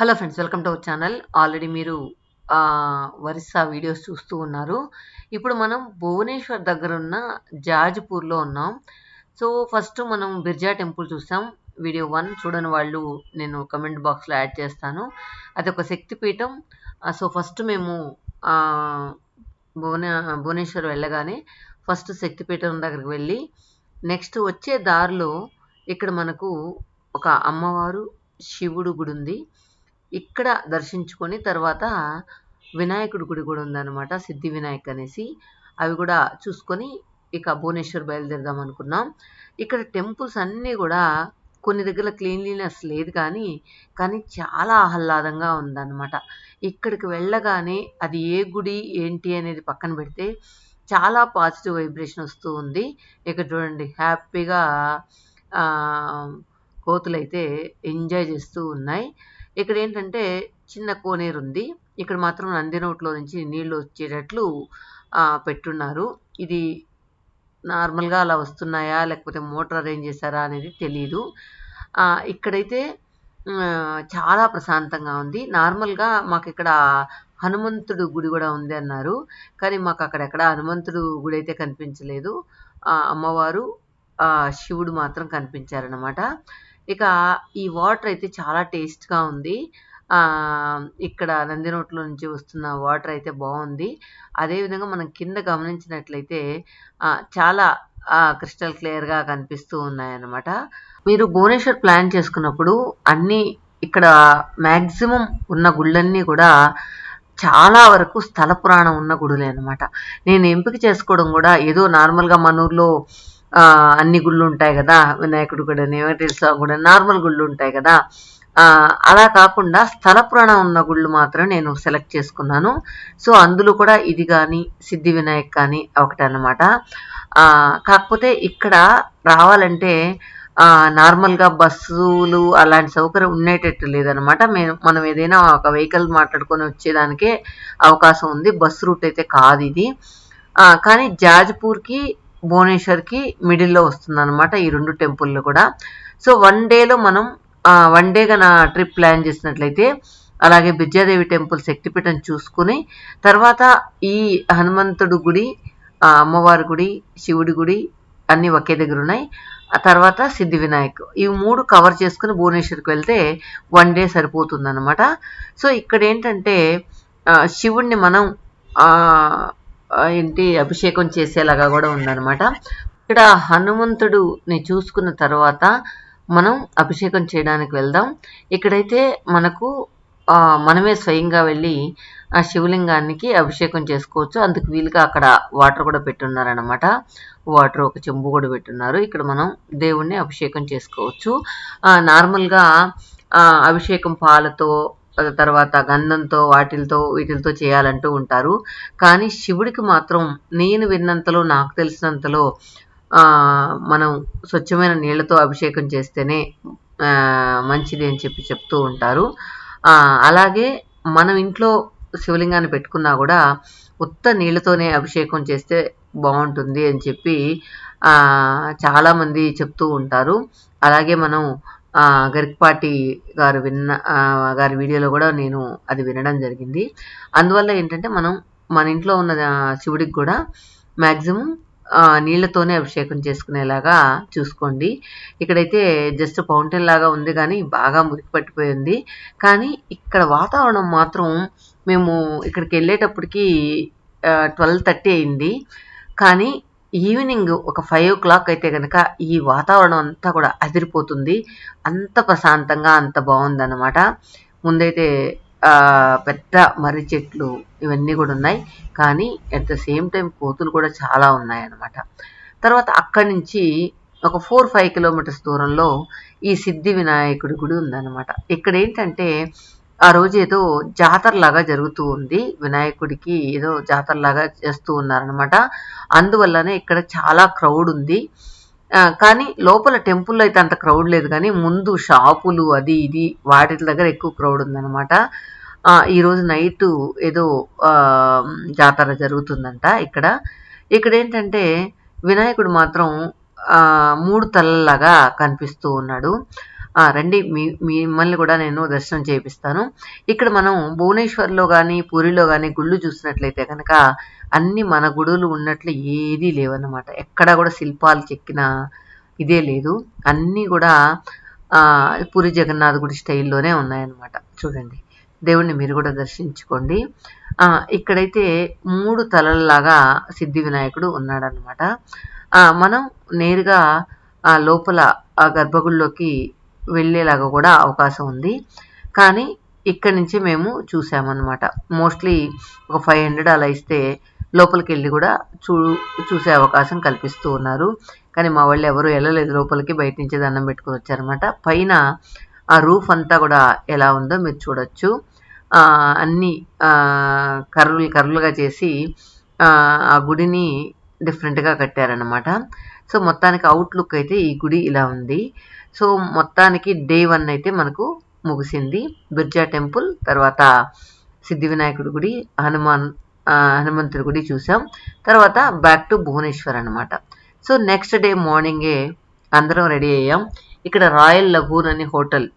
Hello friends, welcome to our channel. Already మీరు వరిస videos చూస్తూ ఉన్నారు. ఇప్పుడు మనం భువనేశ్వర్ దగ్గర ఉన్న జాజ్పూర్లో ఉన్నాం. సో ఫస్ట్ మనం బిర్జా టెంపుల్ చూసాం. వీడియో 1 చూడని వాళ్ళు నేను కమెంట్ బాక్స్లో యాడ్ చేస్తాను. అది ఒక శక్తిపీఠం. సో ఫస్ట్ మేము ఆ, భువనేశ్వర్ వెళ్ళగానే ఫస్ట్ శక్తిపీఠం దగ్గరికి వెళ్ళి నెక్స్ట్ వచ్చే దారిలో ఇక్కడ మనకు ఒక అమ్మవారు శివుడు గుడి ఉంది. ఇక్కడ దర్శించుకొని తర్వాత వినాయకుడి గుడి కూడా ఉందన్నమాట, సిద్ధి వినాయక్ అనేసి. అవి కూడా చూసుకొని ఇక భువనేశ్వర్ బయలుదేరదాం అనుకున్నాం. ఇక్కడ టెంపుల్స్ అన్నీ కూడా కొన్ని దగ్గర క్లీన్లీనెస్ లేదు, కానీ చాలా ఆహ్లాదంగా ఉందన్నమాట. ఇక్కడికి వెళ్ళగానే అది ఏ గుడి ఏంటి అనేది పక్కన పెడితే చాలా పాజిటివ్ వైబ్రేషన్ వస్తూ ఉంది. ఇక్కడ చూడండి, హ్యాపీగా కోతులైతే ఎంజాయ్ చేస్తూ ఉన్నాయి. ఇక్కడ ఏంటంటే చిన్న కోనేరు ఉంది. ఇక్కడ మాత్రం నంది నోట్లో నుంచి నీళ్లు వచ్చేటట్లు పెట్టున్నారు. ఇది నార్మల్గా అలా వస్తున్నాయా లేకపోతే మోటార్ అరేంజ్ చేశారా అనేది తెలియదు. ఇక్కడైతే చాలా ప్రశాంతంగా ఉంది. నార్మల్గా మాకు ఇక్కడ హనుమంతుడు గుడి కూడా ఉంది అన్నారు, కానీ మాకు అక్కడెక్కడ హనుమంతుడు గుడి అయితే కనిపించలేదు. అమ్మవారు శివుడు మాత్రం కనిపించారనమాట. ఇక ఈ వాటర్ అయితే చాలా టేస్ట్గా ఉంది. ఇక్కడ నంది నోట్లో నుంచి వస్తున్న వాటర్ అయితే బాగుంది. అదేవిధంగా మనం కింద గమనించినట్లయితే చాలా క్రిస్టల్ క్లియర్గా కనిపిస్తూ ఉన్నాయన్నమాట. మీరు భువనేశ్వర్ ప్లాన్ చేసుకున్నప్పుడు అన్నీ ఇక్కడ మ్యాక్సిమం ఉన్న గుళ్ళన్నీ కూడా చాలా వరకు స్థల పురాణం ఉన్న గుడులే అనమాట. నేను ఎంపిక చేసుకోవడం కూడా ఏదో నార్మల్గా మన ఊర్లో అన్ని గుళ్ళు ఉంటాయి కదా, వినాయకుడు కూడా, వెంకటేశ్వర స్వామి కూడా, నార్మల్ గుళ్ళు ఉంటాయి కదా, అలా కాకుండా స్థల పురాణం ఉన్న గుళ్ళు మాత్రం నేను సెలెక్ట్ చేసుకున్నాను. సో అందులో కూడా ఇది కానీ సిద్ధి వినాయక్ కానీ ఒకటి అన్నమాట. కాకపోతే ఇక్కడ రావాలంటే నార్మల్గా బస్సులు అలాంటి సౌకర్యం ఉండేటట్టు లేదనమాట. మనం ఏదైనా ఒక వెహికల్ మాట్లాడుకొని వచ్చేదానికే అవకాశం ఉంది. బస్సు రూట్ అయితే కాదు ఇది. కానీ జాజ్పూర్కి భువనేశ్వర్కి మిడిల్లో వస్తుంది అనమాట ఈ రెండు టెంపుల్లు కూడా. సో వన్ డేలో మనం వన్ డే నా ట్రిప్ ప్లాన్ చేసినట్లయితే అలాగే బిజ్జాదేవి టెంపుల్ శక్తిపీఠం చూసుకుని తర్వాత ఈ హనుమంతుడు గుడి, అమ్మవారి గుడి, శివుడి గుడి అన్నీ ఒకే దగ్గర ఉన్నాయి. ఆ తర్వాత సిద్ధి వినాయక్, ఇవి 3 కవర్ చేసుకుని భువనేశ్వర్కి వెళ్తే వన్ డే సరిపోతుంది అనమాట. సో ఇక్కడ ఏంటంటే శివుణ్ణి మనం ఏంటి అభిషేకం చేసేలాగా కూడా ఉందన్నమాట. ఇక్కడ హనుమంతుడుని చూసుకున్న తర్వాత మనం అభిషేకం చేయడానికి వెళ్దాం. ఇక్కడైతే మనకు మనమే స్వయంగా వెళ్ళి ఆ శివలింగానికి అభిషేకం చేసుకోవచ్చు. అందుకు వీలుగా అక్కడ వాటర్ కూడా పెట్టున్నారనమాట. వాటర్ ఒక చెంబు కూడా పెట్టున్నారు. ఇక్కడ మనం దేవుణ్ణి అభిషేకం చేసుకోవచ్చు. నార్మల్గా అభిషేకం పాలతో తర్వాత గంధంతో వీటితో చేయాలంటూ ఉంటారు. కానీ శివుడికి మాత్రం నేను విన్నంతలో, నాకు తెలిసినంతలో మనం స్వచ్ఛమైన నీళ్లతో అభిషేకం చేస్తేనే మంచిది అని చెప్తూ ఉంటారు. అలాగే మనం ఇంట్లో శివలింగాన్ని పెట్టుకున్నా కూడా ఉత్త నీళ్లతోనే అభిషేకం చేస్తే బాగుంటుంది అని చెప్పి చాలామంది చెప్తూ ఉంటారు. అలాగే మనం గరికపాటి గారి వీడియోలో కూడా నేను అది వినడం జరిగింది. అందువల్ల ఏంటంటే మనం మన ఇంట్లో ఉన్న శివుడికి కూడా మ్యాక్సిమం నీళ్లతోనే అభిషేకం చేసుకునేలాగా చూసుకోండి. ఇక్కడైతే జస్ట్ ఫౌంటైన్ లాగా ఉంది, కానీ బాగా మురికి పట్టిపోయింది. కానీ ఇక్కడ వాతావరణం మాత్రం మేము ఇక్కడికి వెళ్ళేటప్పటికి 12:30 అయింది. కానీ ఈవినింగ్ ఒక 5 o'clock అయితే కనుక ఈ వాతావరణం అంతా కూడా అదిరిపోతుంది. అంత ప్రశాంతంగా అంత బాగుందన్నమాట. ముందైతే పెద్ద మర్రి చెట్లు ఇవన్నీ కూడా ఉన్నాయి, కానీ అట్ ద సేమ్ టైం కోతులు కూడా చాలా ఉన్నాయి అన్నమాట. తర్వాత అక్కడి నుంచి ఒక 4-5 kilometers దూరంలో ఈ సిద్ధి వినాయకుడి గుడి ఉందన్నమాట. ఇక్కడ ఏంటంటే ఆ రోజు ఏదో జాతరలాగా జరుగుతూ ఉంది, వినాయకుడికి ఏదో జాతరలాగా చేస్తూ ఉన్నారనమాట. అందువల్లనే ఇక్కడ చాలా క్రౌడ్ ఉంది. కానీ లోపల టెంపుల్లో అయితే అంత క్రౌడ్ లేదు, కానీ ముందు షాపులు అది ఇది వాటి దగ్గర ఎక్కువ క్రౌడ్ ఉందన్నమాట. ఈరోజు నైట్ ఏదో జాతర జరుగుతుందంట ఇక్కడ ఏంటంటే వినాయకుడు మాత్రం 3 తలలాగా కనిపిస్తూ ఉన్నాడు. రండి మిమ్మల్ని కూడా నేను దర్శనం చేపిస్తాను. ఇక్కడ మనం భువనేశ్వర్లో కానీ పూరిలో కానీ గుళ్ళు చూసినట్లయితే కనుక అన్ని మన గుడులు ఉన్నట్లు ఏదీ లేవన్నమాట. ఎక్కడా కూడా శిల్పాలు చెక్కిన ఇదే లేదు. అన్నీ కూడా పూరి జగన్నాథ్ గుడి స్టైల్లోనే ఉన్నాయన్నమాట. చూడండి, దేవుణ్ణి మీరు కూడా దర్శించుకోండి. ఇక్కడైతే 3 తలల్లాగా సిద్ధి వినాయకుడు ఉన్నాడనమాట. మనం నేరుగా లోపల గర్భగుడిలోకి వెళ్ళేలాగా కూడా అవకాశం ఉంది. కానీ ఇక్కడి నుంచి మేము చూసామన్నమాట. మోస్ట్లీ ఒక 500 అలా ఇస్తే లోపలికి వెళ్ళి కూడా చూసే అవకాశం కల్పిస్తూ ఉన్నారు. కానీ మా వాళ్ళు ఎవరు వెళ్ళలేదు లోపలికి, బయట నుంచి దండం పెట్టుకొని వచ్చారనమాట. పైన ఆ రూఫ్ అంతా కూడా ఎలా ఉందో మీరు చూడొచ్చు. అన్నీ కర్రలుగా చేసి ఆ గుడిని డిఫరెంట్గా కట్టారనమాట. సో మొత్తానికి అవుట్లుక్ అయితే ఈ గుడి ఇలా ఉంది. సో మొత్తానికి డే 1 అయితే మనకు ముగిసింది. బిర్జా టెంపుల్, తర్వాత సిద్ధి వినాయకుడి గుడి, హనుమంతుడి గుడి చూసాం. తర్వాత బ్యాక్ టు భువనేశ్వర్ అనమాట. సో నెక్స్ట్ డే మార్నింగే అందరం రెడీ అయ్యాం. ఇక్కడ రాయల్ లగూన్ అని హోటల్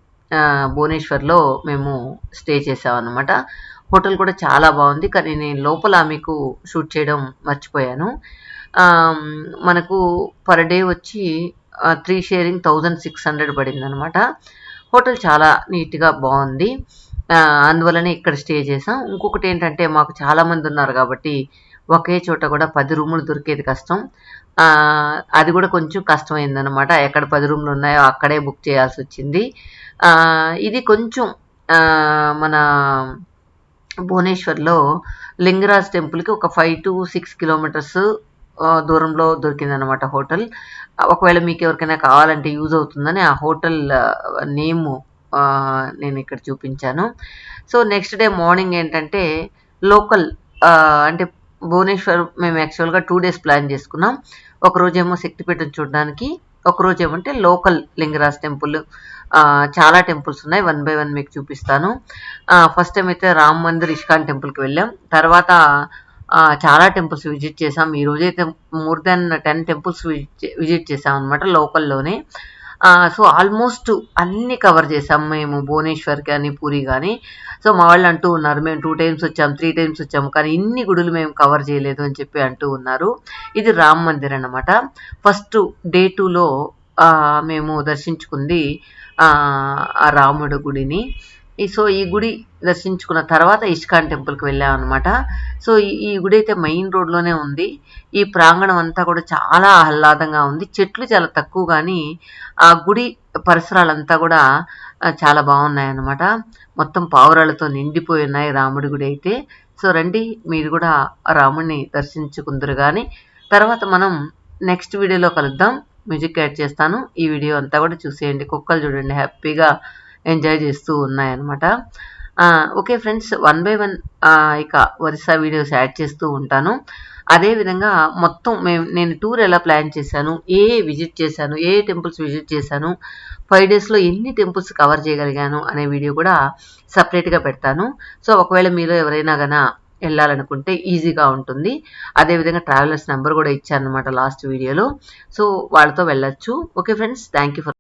భువనేశ్వర్లో మేము స్టే చేసాం అనమాట. హోటల్ కూడా చాలా బాగుంది. కానీ నేను లోపల మీకు షూట్ చేయడం మర్చిపోయాను. మనకు పర్ డే వచ్చి 3 షేరింగ్ 1600 పడింది అనమాట. హోటల్ చాలా నీట్గా బాగుంది. అందువల్లనే ఇక్కడ స్టే చేసాం. ఇంకొకటి ఏంటంటే మాకు చాలామంది ఉన్నారు కాబట్టి ఒకే చోట కూడా 10 రూములు దొరికేది కష్టం. అది కూడా కొంచెం కష్టమైందనమాట. ఎక్కడ 10 రూములు ఉన్నాయో అక్కడే బుక్ చేయాల్సి వచ్చింది. ఇది కొంచెం మన భువనేశ్వర్లో లింగరాజ్ టెంపుల్కి ఒక 5 to 6 కిలోమీటర్స్ దూరంలో దొరికిందనమాట హోటల్. ఒకవేళ మీకు ఎవరికైనా కావాలంటే యూజ్ అవుతుందని ఆ హోటల్ నేము నేను ఇక్కడ చూపించాను. సో నెక్స్ట్ డే మార్నింగ్ ఏంటంటే లోకల్ అంటే భువనేశ్వర్ మేము యాక్చువల్గా 2 days ప్లాన్ చేసుకున్నాం. ఒకరోజేమో శక్తిపీఠం చూడడానికి, ఒకరోజు ఏమంటే లోకల్ లింగరాజ్ టెంపుల్. చాలా టెంపుల్స్ ఉన్నాయి, 1 by 1 మీకు చూపిస్తాను. ఫస్ట్ టైం అయితే రామ్ మందిర్, ఇస్కాన్ టెంపుల్కి వెళ్ళాం. తర్వాత చాలా టెంపుల్స్ విజిట్ చేసాం. ఈ రోజైతే మోర్ దెన్ 10 టెంపుల్స్ విజిట్ చేసాం అనమాట లోకల్లోనే. సో ఆల్మోస్ట్ అన్ని కవర్ చేసాం మేము, భువనేశ్వర్ కానీ పూరి కానీ. సో మా వాళ్ళు అంటూ ఉన్నారు, మేము 2 times వచ్చాం, 3 times వచ్చాము, కానీ ఇన్ని గుడులు మేము కవర్ చేయలేదు అని చెప్పి అంటూ ఉన్నారు. ఇది రామ్ మందిర్ అన్నమాట. ఫస్ట్ డే 2లో మేము దర్శించుకుంది ఆ రాముడు గుడిని. సో ఈ గుడి దర్శించుకున్న తర్వాత ఇస్కాన్ టెంపుల్కి వెళ్ళాం అనమాట. సో ఈ గుడి అయితే మెయిన్ రోడ్లోనే ఉంది. ఈ ప్రాంగణం అంతా కూడా చాలా ఆహ్లాదంగా ఉంది. చెట్లు చాలా తక్కువ, కానీ ఆ గుడి పరిసరాలంతా కూడా చాలా బాగున్నాయి అన్నమాట. మొత్తం పావురాలతో నిండిపోయి ఉన్నాయి రాముడి గుడి అయితే. సో రండి, మీరు కూడా రాముడిని దర్శించుకుందరు. కానీ తర్వాత మనం నెక్స్ట్ వీడియోలో కలుద్దాం. మ్యూజిక్ యాడ్ చేస్తాను. ఈ వీడియో అంతా కూడా చూసేయండి. కుక్కలు చూడండి హ్యాపీగా ఎంజాయ్ చేస్తూ ఉన్నాయన్నమాట. ఓకే ఫ్రెండ్స్, 1 by 1 ఇక వరుస వీడియోస్ యాడ్ చేస్తూ ఉంటాను. అదేవిధంగా మొత్తం నేను టూర్ ఎలా ప్లాన్ చేశాను, విజిట్ చేశాను, టెంపుల్స్ విజిట్ చేశాను, 5 daysలో ఎన్ని టెంపుల్స్ కవర్ చేయగలిగాను అనే వీడియో కూడా సపరేట్గా పెడతాను. సో ఒకవేళ మీలో ఎవరైనా గన వెళ్ళాలనుకుంటే ఈజీగా ఉంటుంది. అదేవిధంగా ట్రావెలర్స్ నెంబర్ కూడా ఇచ్చాను అనమాట లాస్ట్ వీడియోలో. సో వాళ్ళతో వెళ్ళొచ్చు. Okay friends, thank you for